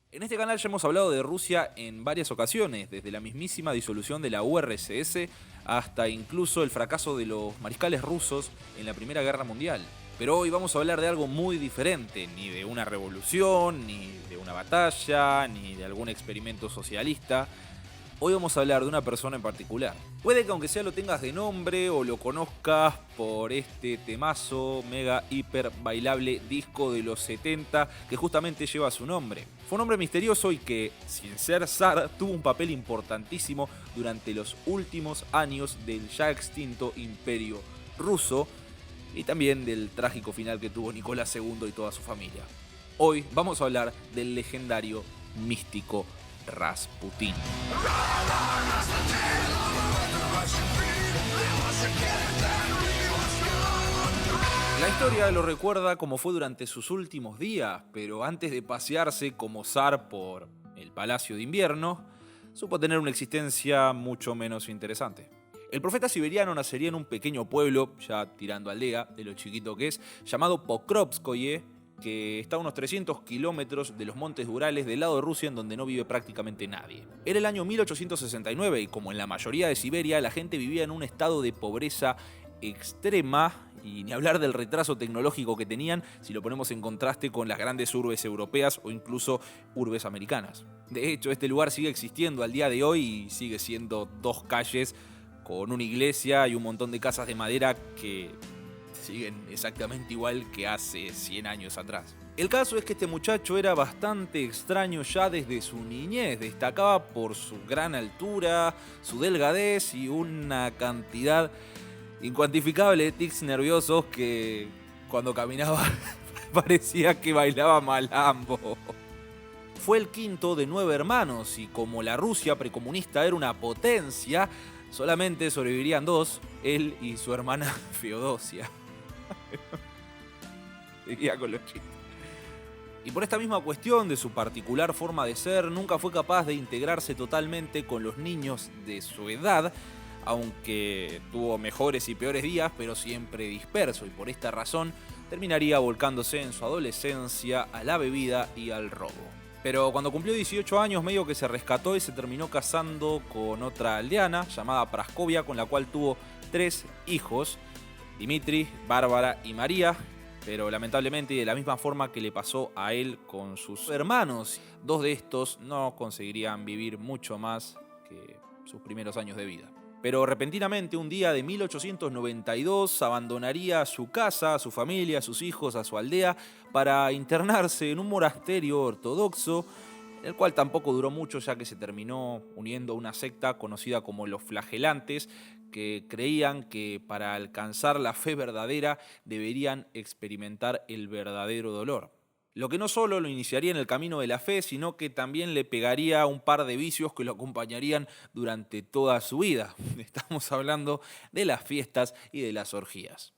En este canal ya hemos hablado de Rusia en varias ocasiones, desde la mismísima disolución de la URSS hasta incluso el fracaso de los mariscales rusos en la Primera Guerra Mundial. Pero hoy vamos a hablar de algo muy diferente, ni de una revolución, ni de una batalla, ni de algún experimento socialista. Hoy vamos a hablar de una persona en particular. Puede que aunque sea lo tengas de nombre o lo conozcas por este temazo mega hiper bailable disco de los 70 que justamente lleva su nombre. Fue un hombre misterioso y que, sin ser zar, tuvo un papel importantísimo durante los últimos años del ya extinto imperio ruso y también del trágico final que tuvo Nicolás II y toda su familia. Hoy vamos a hablar del legendario místico Rasputín. La historia lo recuerda como fue durante sus últimos días, pero antes de pasearse como zar por el Palacio de Invierno, supo tener una existencia mucho menos interesante. El profeta siberiano nacería en un pequeño pueblo, ya tirando aldea, de lo chiquito que es, llamado Pokrovskoye, que está a unos 300 kilómetros de los montes Urales del lado de Rusia en donde no vive prácticamente nadie. Era el año 1869 y como en la mayoría de Siberia, la gente vivía en un estado de pobreza extrema y ni hablar del retraso tecnológico que tenían si lo ponemos en contraste con las grandes urbes europeas o incluso urbes americanas. De hecho, este lugar sigue existiendo al día de hoy y sigue siendo dos calles con una iglesia y un montón de casas de madera que siguen exactamente igual que hace 100 años atrás. El caso es que este muchacho era bastante extraño ya desde su niñez, destacaba por su gran altura, su delgadez y una cantidad incuantificable de tics nerviosos que cuando caminaba parecía que bailaba malambo. Fue el quinto de 9 hermanos y como la Rusia precomunista era una potencia, solamente sobrevivirían 2, él y su hermana Feodosia. Seguía con los chistes. Y por esta misma cuestión de su particular forma de ser, nunca fue capaz de integrarse totalmente con los niños de su edad, aunque tuvo mejores y peores días, pero siempre disperso, y por esta razón terminaría volcándose en su adolescencia a la bebida y al robo. Pero cuando cumplió 18 años medio que se rescató y se terminó casando con otra aldeana llamada Praskovia, con la cual tuvo 3 hijos, Dimitri, Bárbara y María, pero lamentablemente y de la misma forma que le pasó a él con sus hermanos, 2 de estos no conseguirían vivir mucho más que sus primeros años de vida. Pero repentinamente un día de 1892 abandonaría su casa, a su familia, a sus hijos, a su aldea, para internarse en un monasterio ortodoxo, el cual tampoco duró mucho ya que se terminó uniendo a una secta conocida como los flagelantes, que creían que para alcanzar la fe verdadera deberían experimentar el verdadero dolor. Lo que no solo lo iniciaría en el camino de la fe, sino que también le pegaría un par de vicios que lo acompañarían durante toda su vida. Estamos hablando de las fiestas y de las orgías.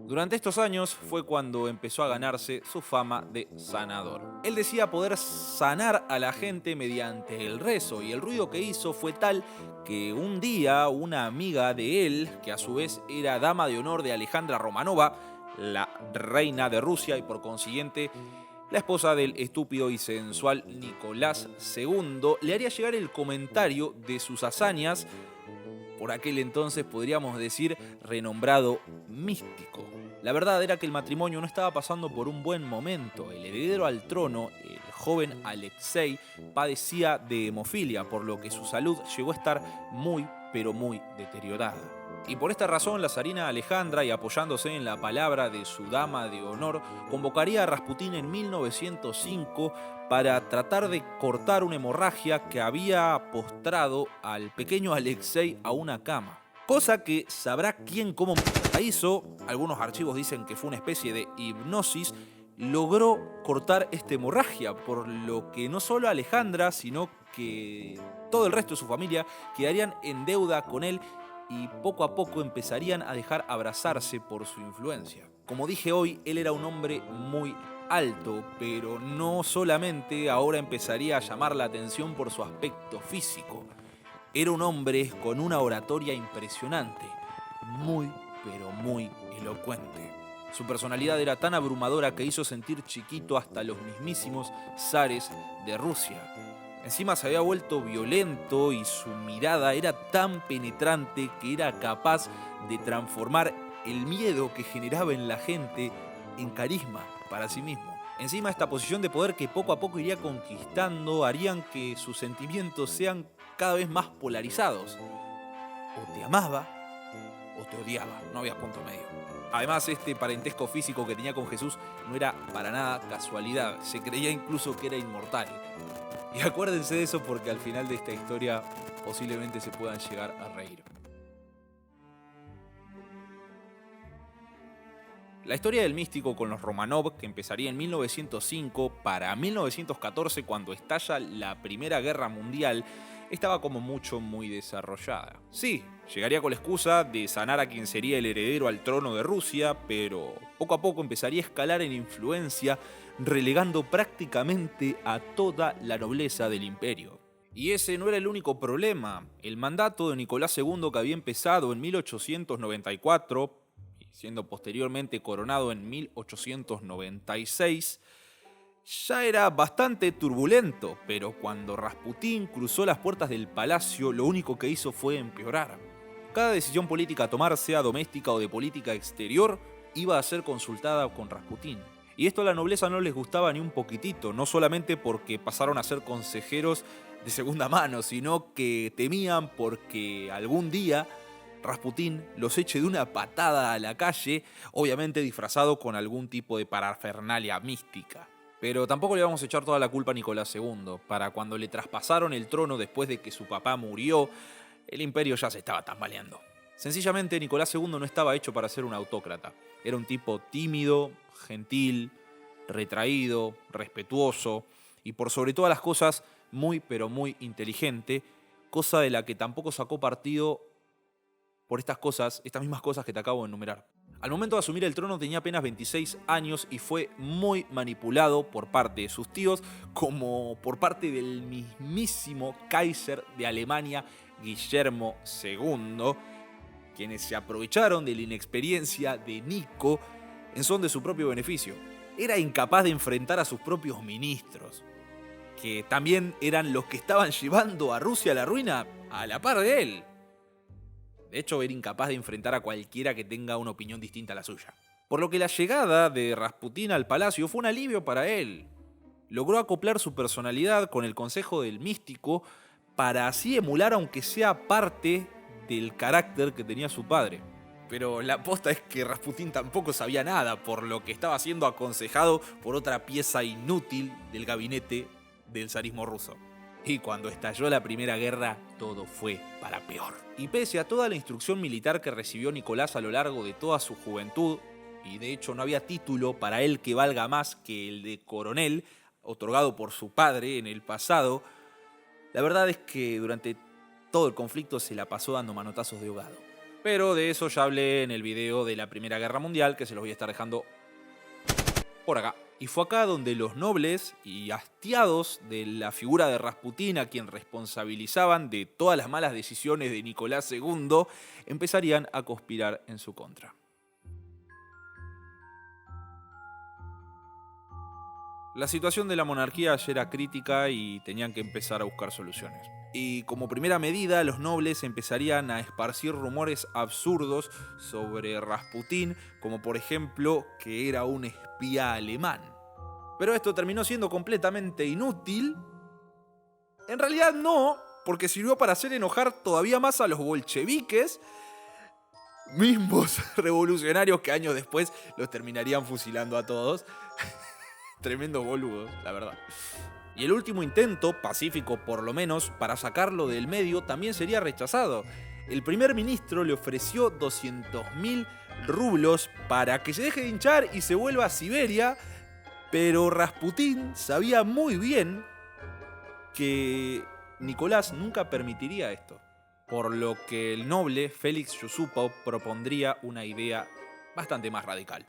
Durante estos años fue cuando empezó a ganarse su fama de sanador. Él decía poder sanar a la gente mediante el rezo y el ruido que hizo fue tal que un día una amiga de él, que a su vez era dama de honor de Alejandra Romanova, la reina de Rusia y por consiguiente la esposa del estúpido y sensual Nicolás II, le haría llegar el comentario de sus hazañas, por aquel entonces podríamos decir renombrado místico. La verdad era que el matrimonio no estaba pasando por un buen momento. El heredero al trono, el joven Alexei, padecía de hemofilia, por lo que su salud llegó a estar muy, pero muy deteriorada. Y por esta razón la zarina Alejandra, y apoyándose en la palabra de su dama de honor, convocaría a Rasputín en 1905 para tratar de cortar una hemorragia que había postrado al pequeño Alexei a una cama. Cosa que sabrá quién cómo la hizo, algunos archivos dicen que fue una especie de hipnosis, logró cortar esta hemorragia, por lo que no solo Alejandra, sino que todo el resto de su familia quedarían en deuda con él y poco a poco empezarían a dejar abrazarse por su influencia. Como dije hoy, él era un hombre muy alto, pero no solamente ahora empezaría a llamar la atención por su aspecto físico. Era un hombre con una oratoria impresionante, muy, pero muy elocuente. Su personalidad era tan abrumadora que hizo sentir chiquito hasta los mismísimos zares de Rusia. Encima se había vuelto violento y su mirada era tan penetrante que era capaz de transformar el miedo que generaba en la gente en carisma para sí mismo. Encima, esta posición de poder que poco a poco iría conquistando harían que sus sentimientos sean cada vez más polarizados. O te amaba o te odiaba, no había punto medio. Además, este parentesco físico que tenía con Jesús no era para nada casualidad, se creía incluso que era inmortal. Y acuérdense de eso porque al final de esta historia posiblemente se puedan llegar a reír. La historia del místico con los Romanov, que empezaría en 1905 para 1914 cuando estalla la Primera Guerra Mundial, estaba como mucho muy desarrollada. Sí, llegaría con la excusa de sanar a quien sería el heredero al trono de Rusia, pero poco a poco empezaría a escalar en influencia, relegando prácticamente a toda la nobleza del imperio. Y ese no era el único problema. El mandato de Nicolás II, que había empezado en 1894, siendo posteriormente coronado en 1896, ya era bastante turbulento, pero cuando Rasputín cruzó las puertas del palacio, lo único que hizo fue empeorar. Cada decisión política a tomar, sea doméstica o de política exterior, iba a ser consultada con Rasputín. Y esto a la nobleza no les gustaba ni un poquitito, no solamente porque pasaron a ser consejeros de segunda mano, sino que temían porque algún día Rasputín los eche de una patada a la calle, obviamente disfrazado con algún tipo de parafernalia mística. Pero tampoco le vamos a echar toda la culpa a Nicolás II. Para cuando le traspasaron el trono después de que su papá murió, el imperio ya se estaba tambaleando. Sencillamente, Nicolás II no estaba hecho para ser un autócrata. Era un tipo tímido, gentil, retraído, respetuoso y por sobre todas las cosas muy pero muy inteligente, cosa de la que tampoco sacó partido por estas mismas cosas que te acabo de enumerar. Al momento de asumir el trono tenía apenas 26 años y fue muy manipulado por parte de sus tíos como por parte del mismísimo Kaiser de Alemania, Guillermo II, quienes se aprovecharon de la inexperiencia de Nico en son de su propio beneficio. Era incapaz de enfrentar a sus propios ministros, que también eran los que estaban llevando a Rusia a la ruina a la par de él. De hecho, era incapaz de enfrentar a cualquiera que tenga una opinión distinta a la suya. Por lo que la llegada de Rasputín al palacio fue un alivio para él. Logró acoplar su personalidad con el consejo del místico para así emular aunque sea parte del carácter que tenía su padre. Pero la posta es que Rasputín tampoco sabía nada, por lo que estaba siendo aconsejado por otra pieza inútil del gabinete del zarismo ruso. Y cuando estalló la Primera Guerra, todo fue para peor. Y pese a toda la instrucción militar que recibió Nicolás a lo largo de toda su juventud, y de hecho no había título para él que valga más que el de coronel, otorgado por su padre en el pasado, la verdad es que durante todo el conflicto se la pasó dando manotazos de ahogado. Pero de eso ya hablé en el video de la Primera Guerra Mundial, que se los voy a estar dejando por acá. Y fue acá donde los nobles y hastiados de la figura de Rasputín, a quien responsabilizaban de todas las malas decisiones de Nicolás II, empezarían a conspirar en su contra. La situación de la monarquía ya era crítica y tenían que empezar a buscar soluciones. Y como primera medida, los nobles empezarían a esparcir rumores absurdos sobre Rasputín, como por ejemplo que era un espía alemán. Pero esto terminó siendo completamente inútil. En realidad no, porque sirvió para hacer enojar todavía más a los bolcheviques, mismos revolucionarios que años después los terminarían fusilando a todos. Tremendos boludos, la verdad. Y el último intento, pacífico por lo menos, para sacarlo del medio también sería rechazado. El primer ministro le ofreció 200.000 rublos para que se deje de hinchar y se vuelva a Siberia, pero Rasputín sabía muy bien que Nicolás nunca permitiría esto. Por lo que el noble Félix Yusupov propondría una idea bastante más radical.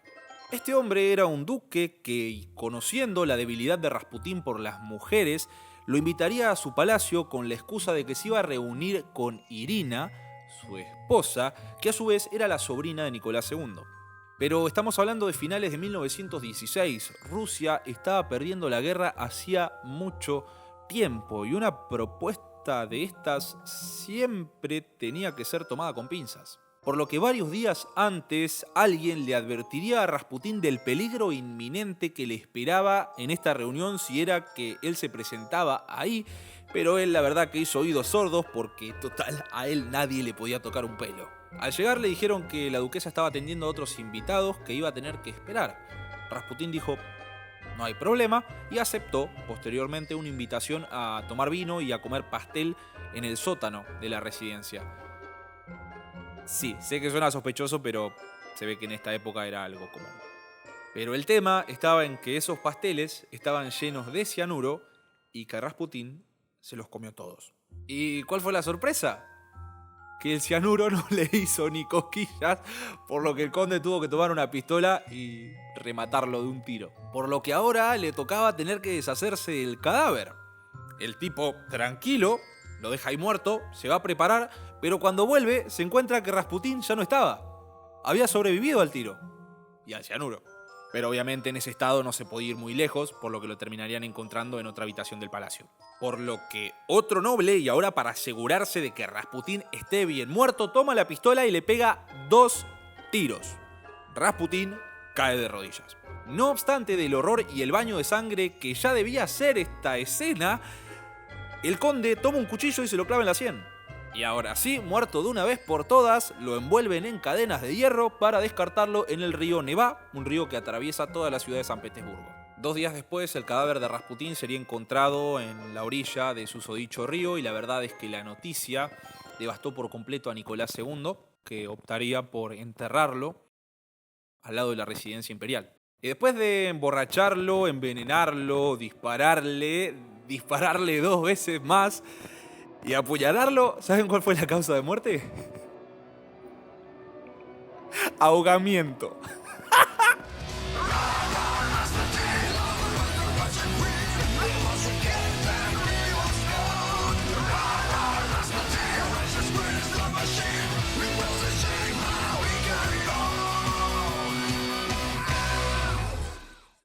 Este hombre era un duque que, conociendo la debilidad de Rasputín por las mujeres, lo invitaría a su palacio con la excusa de que se iba a reunir con Irina, su esposa, que a su vez era la sobrina de Nicolás II. Pero estamos hablando de finales de 1916. Rusia estaba perdiendo la guerra hacía mucho tiempo y una propuesta de estas siempre tenía que ser tomada con pinzas. Por lo que varios días antes alguien le advertiría a Rasputín del peligro inminente que le esperaba en esta reunión si era que él se presentaba ahí, pero él la verdad que hizo oídos sordos porque total a él nadie le podía tocar un pelo. Al llegar le dijeron que la duquesa estaba atendiendo a otros invitados que iba a tener que esperar. Rasputín dijo: no hay problema, y aceptó posteriormente una invitación a tomar vino y a comer pastel en el sótano de la residencia. Sí, sé que suena sospechoso, pero se ve que en esta época era algo común. Pero el tema estaba en que esos pasteles estaban llenos de cianuro y que Rasputín se los comió todos. ¿Y cuál fue la sorpresa? Que el cianuro no le hizo ni cosquillas, por lo que el conde tuvo que tomar una pistola y rematarlo de un tiro. Por lo que ahora le tocaba tener que deshacerse del cadáver. El tipo, tranquilo, lo deja ahí muerto, se va a preparar, pero cuando vuelve se encuentra que Rasputín ya no estaba. Había sobrevivido al tiro y al cianuro. Pero obviamente en ese estado no se podía ir muy lejos, por lo que lo terminarían encontrando en otra habitación del palacio. Por lo que otro noble, y ahora para asegurarse de que Rasputín esté bien muerto, toma la pistola y le pega 2 tiros. Rasputín cae de rodillas. No obstante del horror y el baño de sangre que ya debía ser esta escena, el conde toma un cuchillo y se lo clava en la sien. Y ahora sí, muerto de una vez por todas, lo envuelven en cadenas de hierro para descartarlo en el río Nevá, un río que atraviesa toda la ciudad de San Petersburgo. 2 días después, el cadáver de Rasputín sería encontrado en la orilla de susodicho río, y la verdad es que la noticia devastó por completo a Nicolás II, que optaría por enterrarlo al lado de la residencia imperial. Y después de emborracharlo, envenenarlo, dispararle 2 veces más y apuñalarlo, ¿saben cuál fue la causa de muerte? Ahogamiento.